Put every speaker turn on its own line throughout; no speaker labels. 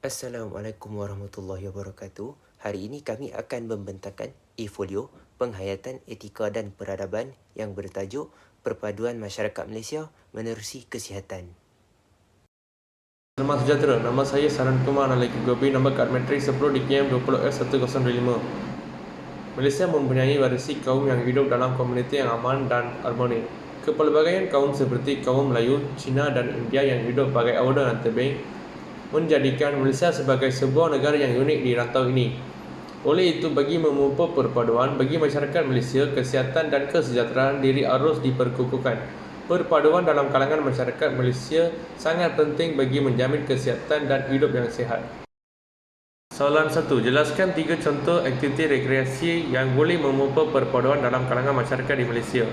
Assalamualaikum warahmatullahi wabarakatuh. Hari ini kami akan membentangkan e-folio penghayatan etika dan peradaban yang bertajuk Perpaduan Masyarakat Malaysia Menerusi Kesihatan.
Selamat sejahtera, nama saya Saran Kumar Nalai Gobi, nombor kad matrik 10 DKM 20F1025. Malaysia mempunyai variasi kaum yang hidup dalam komuniti yang aman dan harmoni. Kepelbagaian kaum seperti kaum Melayu, Cina dan India yang hidup bagai awda dan tebing menjadikan Malaysia sebagai sebuah negara yang unik di rantau ini. Oleh itu, bagi memupuk perpaduan bagi masyarakat Malaysia, kesihatan dan kesejahteraan diri harus diperkukuhkan. Perpaduan dalam kalangan masyarakat Malaysia sangat penting bagi menjamin kesihatan dan hidup yang sihat. Soalan 1. Jelaskan 3 contoh aktiviti rekreasi yang boleh memupuk perpaduan dalam kalangan masyarakat di Malaysia.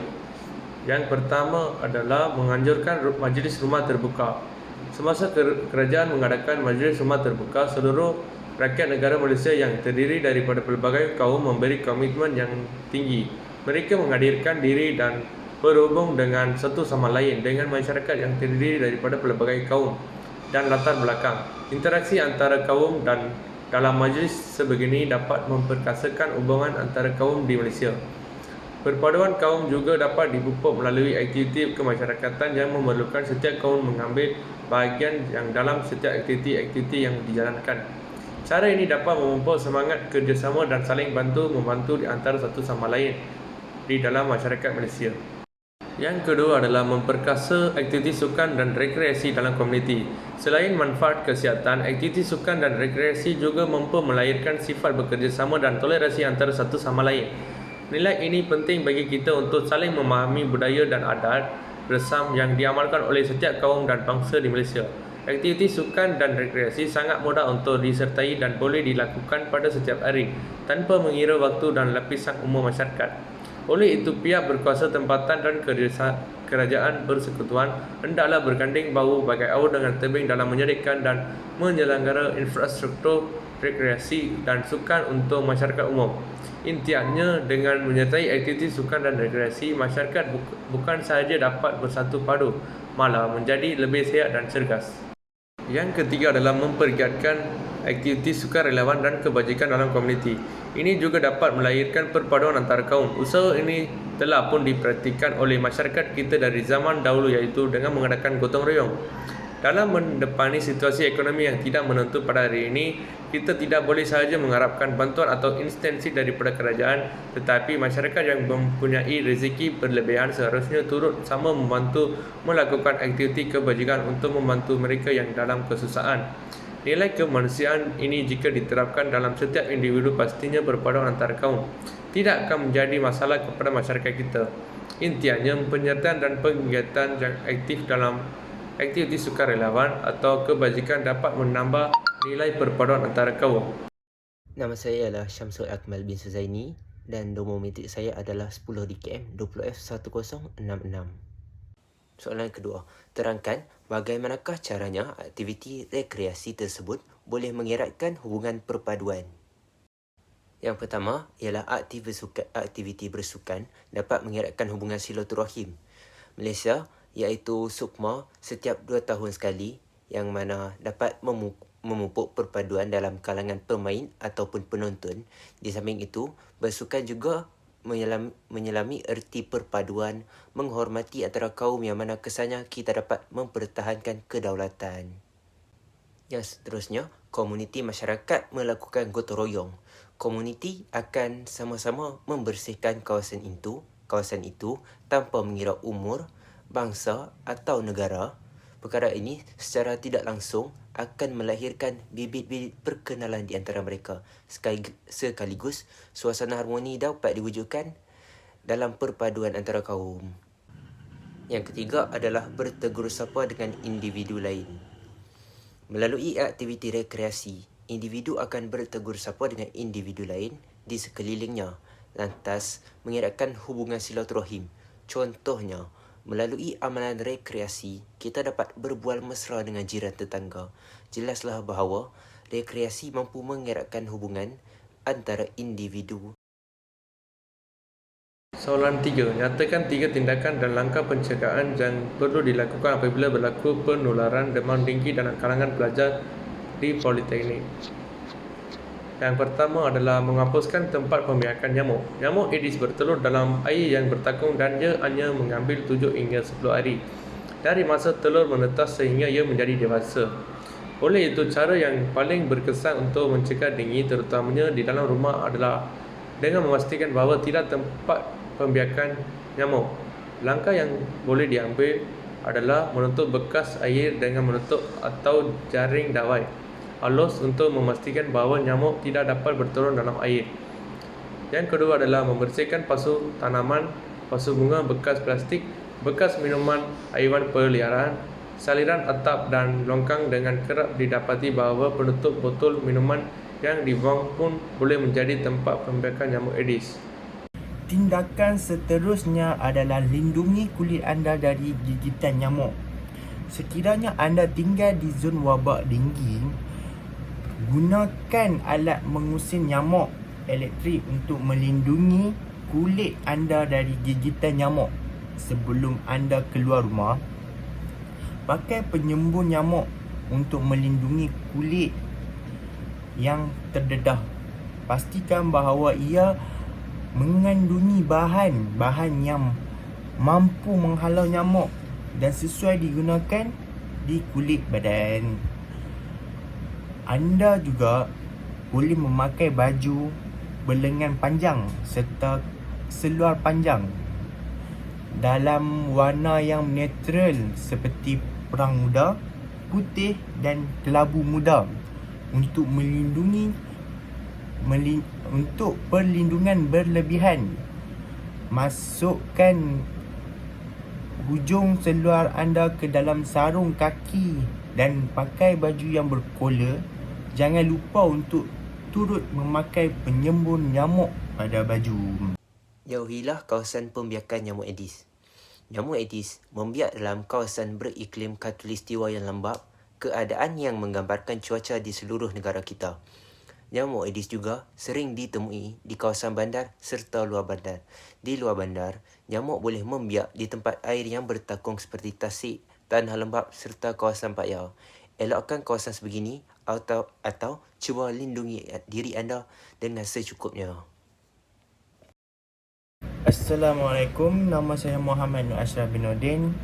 Yang pertama adalah menganjurkan majlis rumah terbuka. Semasa kerajaan mengadakan majlis rumah terbuka, seluruh rakyat negara Malaysia yang terdiri daripada pelbagai kaum memberi komitmen yang tinggi. Mereka menghadirkan diri dan berhubung dengan satu sama lain dengan masyarakat yang terdiri daripada pelbagai kaum dan latar belakang. Interaksi antara kaum dan dalam majlis sebegini dapat memperkasakan hubungan antara kaum di Malaysia. Perpaduan kaum juga dapat dipupuk melalui aktiviti kemasyarakatan yang memerlukan setiap kaum mengambil bahagian yang dalam setiap aktiviti yang dijalankan. Cara ini dapat memupuk semangat kerjasama dan saling bantu-membantu di antara satu sama lain di dalam masyarakat Malaysia. Yang kedua adalah memperkasa aktiviti sukan dan rekreasi dalam komuniti. Selain manfaat kesihatan, aktiviti sukan dan rekreasi juga mampu melahirkan sifat bekerjasama dan toleransi antara satu sama lain. Nilai ini penting bagi kita untuk saling memahami budaya dan adat bersam yang diamalkan oleh setiap kaum dan bangsa di Malaysia. Aktiviti sukan dan rekreasi sangat mudah untuk disertai dan boleh dilakukan pada setiap hari tanpa mengira waktu dan lapisan umur masyarakat. Oleh itu, pihak berkuasa tempatan dan kerajaan bersekutuan hendaklah berganding bahu bagai awal dengan tebing dalam menyediakan dan menyelenggara infrastruktur rekreasi dan sukan untuk masyarakat umum. Intinya, dengan menyertai aktiviti sukan dan rekreasi, masyarakat bukan sahaja dapat bersatu padu, malah menjadi lebih sihat dan cergas. Yang ketiga adalah mempergiatkan aktiviti sukarelawan dan kebajikan dalam komuniti. Ini juga dapat melahirkan perpaduan antara kaum. Usaha ini telah pun dipraktikkan oleh masyarakat kita dari zaman dahulu, iaitu dengan mengadakan gotong royong. Dalam mendepani situasi ekonomi yang tidak menentu pada hari ini, kita tidak boleh sahaja mengharapkan bantuan atau instansi daripada kerajaan, tetapi masyarakat yang mempunyai rezeki berlebihan seharusnya turut sama membantu melakukan aktiviti kebajikan untuk membantu mereka yang dalam kesusahan. Nilai kemanusiaan ini jika diterapkan dalam setiap individu pastinya perpaduan antara kaum tidak akan menjadi masalah kepada masyarakat kita. Intinya, penyertaan dan penggiatan yang aktif dalam aktiviti sukarelawan atau kebajikan dapat menambah nilai perpaduan antara kaum.
Nama saya adalah Syamsul Akmal bin Suzaini dan nombor matrik saya adalah 10 DKM 20F1066. Soalan kedua, terangkan bagaimanakah caranya aktiviti rekreasi tersebut boleh mengeratkan hubungan perpaduan. Yang pertama ialah aktiviti bersukan dapat mengeratkan hubungan silaturahim. Malaysia iaitu SUKMA setiap 2 tahun sekali yang mana dapat memupuk perpaduan dalam kalangan pemain ataupun penonton. Di samping itu, bersukan juga menyelami erti perpaduan, menghormati antara kaum yang mana kesannya kita dapat mempertahankan kedaulatan. Yang seterusnya, komuniti masyarakat melakukan gotong royong. Komuniti akan sama-sama membersihkan kawasan itu tanpa mengira umur, bangsa atau negara. Perkara ini secara tidak langsung akan melahirkan bibit-bibit perkenalan di antara mereka. Sekaligus suasana harmoni dapat diwujudkan dalam perpaduan antara kaum. Yang ketiga adalah bertegur sapa dengan individu lain. Melalui aktiviti rekreasi, individu akan bertegur sapa dengan individu lain di sekelilingnya, lantas mengeratkan hubungan silaturahim. Contohnya, melalui amalan rekreasi, kita dapat berbual mesra dengan jiran tetangga. Jelaslah bahawa rekreasi mampu mengeratkan hubungan antara individu.
Soalan 3. Nyatakan 3 tindakan dan langkah pencegahan yang perlu dilakukan apabila berlaku penularan demam denggi dalam kalangan pelajar di Politeknik. Yang pertama adalah menghapuskan tempat pembiakan nyamuk. Nyamuk Aedes bertelur dalam air yang bertakung dan ia hanya mengambil 7 hingga 10 hari dari masa telur menetas sehingga ia menjadi dewasa. Oleh itu, cara yang paling berkesan untuk mencegah denggi terutamanya di dalam rumah adalah dengan memastikan bahawa tidak tempat pembiakan nyamuk. Langkah yang boleh diambil adalah menutup bekas air dengan menutup atau jaring dawai halus untuk memastikan bahawa nyamuk tidak dapat bertelur dalam air. Yang kedua adalah membersihkan pasu tanaman, pasu bunga, bekas plastik, bekas minuman haiwan peliharaan, saliran atap dan longkang. Dengan kerap didapati bahawa penutup botol minuman yang dibuang pun boleh menjadi tempat pembiakan nyamuk Aedes.
Tindakan seterusnya adalah lindungi kulit anda dari gigitan nyamuk. Sekiranya anda tinggal di zon wabak denggi, gunakan alat mengusir nyamuk elektrik untuk melindungi kulit anda dari gigitan nyamuk. Sebelum anda keluar rumah, pakai penyembur nyamuk untuk melindungi kulit yang terdedah. Pastikan bahawa ia mengandungi bahan yang mampu menghalau nyamuk dan sesuai digunakan di kulit badan. Anda juga boleh memakai baju berlengan panjang serta seluar panjang dalam warna yang netral seperti perang muda, putih dan kelabu muda untuk untuk perlindungan berlebihan. Masukkan hujung seluar anda ke dalam sarung kaki dan pakai baju yang berkola. Jangan lupa untuk turut memakai penyembur nyamuk pada baju.
Jauhilah kawasan pembiakan nyamuk Aedes. Nyamuk Aedes membiak dalam kawasan beriklim khatulistiwa yang lembap, keadaan yang menggambarkan cuaca di seluruh negara kita. Nyamuk Aedes juga sering ditemui di kawasan bandar serta luar bandar. Di luar bandar, nyamuk boleh membiak di tempat air yang bertakung seperti tasik, tanah lembap serta kawasan payau. Elakkan kawasan sebegini atau cuba lindungi diri anda dengan secukupnya.
Assalamualaikum, nama saya Muhammad Nur Ashraf bin Nordin.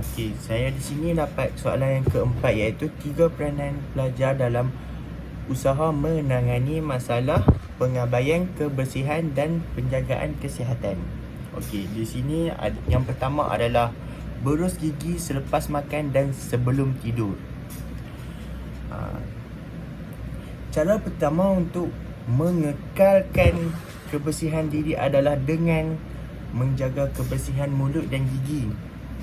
Okey, saya di sini dapat soalan yang keempat, iaitu 3 peranan pelajar dalam usaha menangani masalah pengabaian kebersihan dan penjagaan kesihatan. Okey, di sini yang pertama adalah berus gigi selepas makan dan sebelum tidur. Cara pertama untuk mengekalkan kebersihan diri adalah dengan menjaga kebersihan mulut dan gigi.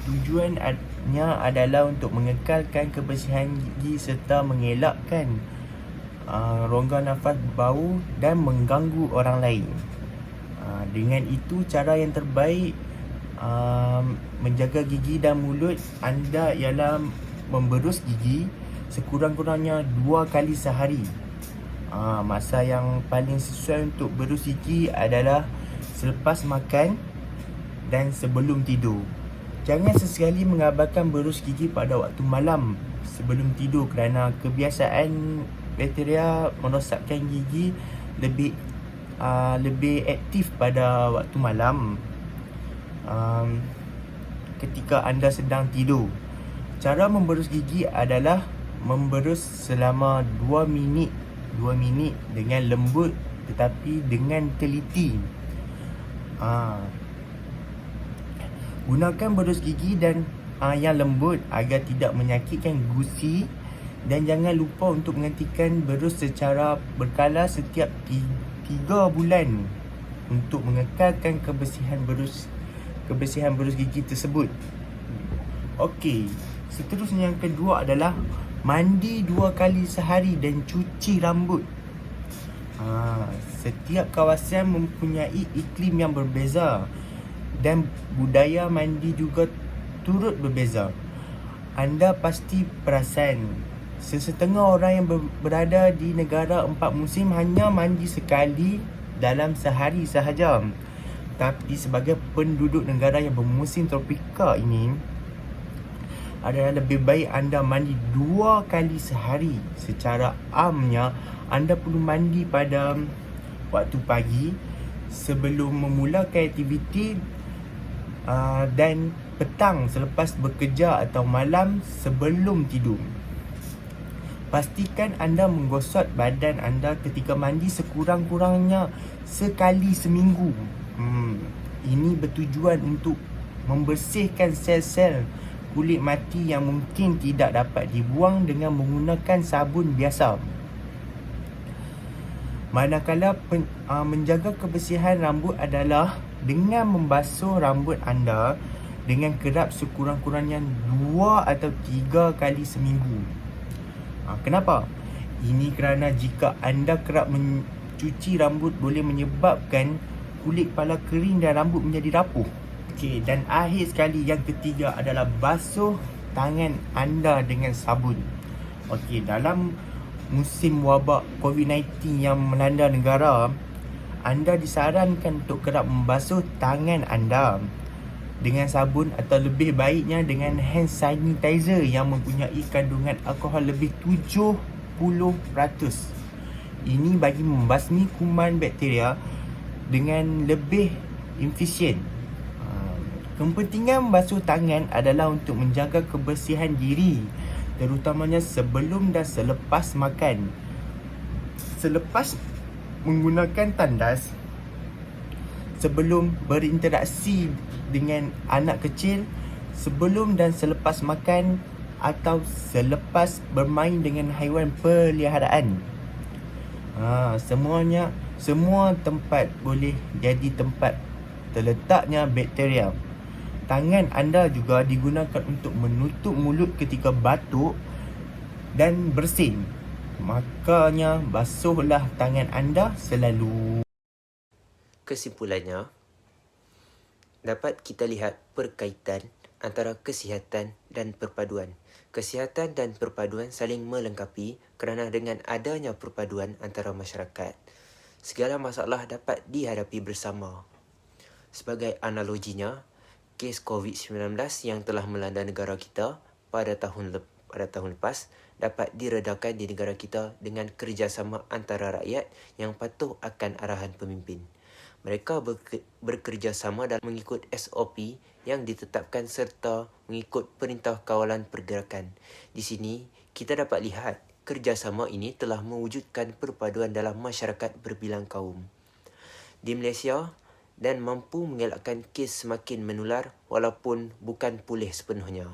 Tujuannya adalah untuk mengekalkan kebersihan gigi serta mengelakkan rongga nafas bau dan mengganggu orang lain. Dengan itu, cara yang terbaik menjaga gigi dan mulut anda ialah memberus gigi sekurang-kurangnya 2 kali sehari. Masa yang paling sesuai untuk berus gigi adalah selepas makan dan sebelum tidur. Jangan sesekali mengabaikan berus gigi pada waktu malam sebelum tidur kerana kebiasaan bakteria merosakkan gigi lebih aktif pada waktu malam ketika anda sedang tidur. Cara memberus gigi adalah memberus selama 2 minit dengan lembut tetapi dengan teliti. Gunakan berus gigi dan yang lembut agar tidak menyakitkan gusi, dan jangan lupa untuk menghentikan berus secara berkala setiap 3 bulan untuk mengekalkan kebersihan berus gigi tersebut. Okey, seterusnya yang kedua adalah mandi 2 kali sehari dan cuci rambut. Setiap kawasan mempunyai iklim yang berbeza dan budaya mandi juga turut berbeza. Anda pasti perasan sesetengah orang yang berada di negara 4 musim hanya mandi sekali dalam sehari sahaja. Tapi sebagai penduduk negara yang bermusim tropika ini, adalah lebih baik anda mandi 2 kali sehari. Secara amnya, anda perlu mandi pada waktu pagi sebelum memulakan aktiviti dan petang selepas bekerja atau malam sebelum tidur. Pastikan anda menggosok badan anda ketika mandi sekurang-kurangnya sekali seminggu. Ini bertujuan untuk membersihkan sel-sel kulit mati yang mungkin tidak dapat dibuang dengan menggunakan sabun biasa. Manakala menjaga kebersihan rambut adalah dengan membasuh rambut anda dengan kerap sekurang-kurangnya 2 atau 3 kali seminggu. Kenapa? Ini kerana jika anda kerap mencuci rambut boleh menyebabkan kulit kepala kering dan rambut menjadi rapuh. Okey, dan akhir sekali yang ketiga adalah basuh tangan anda dengan sabun. Okey, dalam musim wabak COVID-19 yang melanda negara, anda disarankan untuk kerap membasuh tangan anda dengan sabun atau lebih baiknya dengan hand sanitizer yang mempunyai kandungan alkohol lebih 70%. Ini bagi membasmi kuman bakteria dengan lebih efisien. Kepentingan membasuh tangan adalah untuk menjaga kebersihan diri, terutamanya sebelum dan selepas makan. Selepas menggunakan tandas, sebelum berinteraksi dengan anak kecil, sebelum dan selepas makan atau selepas bermain dengan haiwan peliharaan. Semua tempat boleh jadi tempat terletaknya bakteria. Tangan anda juga digunakan untuk menutup mulut ketika batuk dan bersin. Makanya basuhlah tangan anda selalu.
Kesimpulannya, dapat kita lihat perkaitan antara kesihatan dan perpaduan. Kesihatan dan perpaduan saling melengkapi kerana dengan adanya perpaduan antara masyarakat, segala masalah dapat dihadapi bersama. Sebagai analoginya, kes COVID-19 yang telah melanda negara kita pada tahun lepas dapat diredakan di negara kita dengan kerjasama antara rakyat yang patuh akan arahan pemimpin. Mereka bekerjasama dan mengikut SOP yang ditetapkan serta mengikut perintah kawalan pergerakan. Di sini, kita dapat lihat kerjasama ini telah mewujudkan perpaduan dalam masyarakat berbilang kaum di Malaysia dan mampu mengelakkan kes semakin menular walaupun bukan pulih sepenuhnya.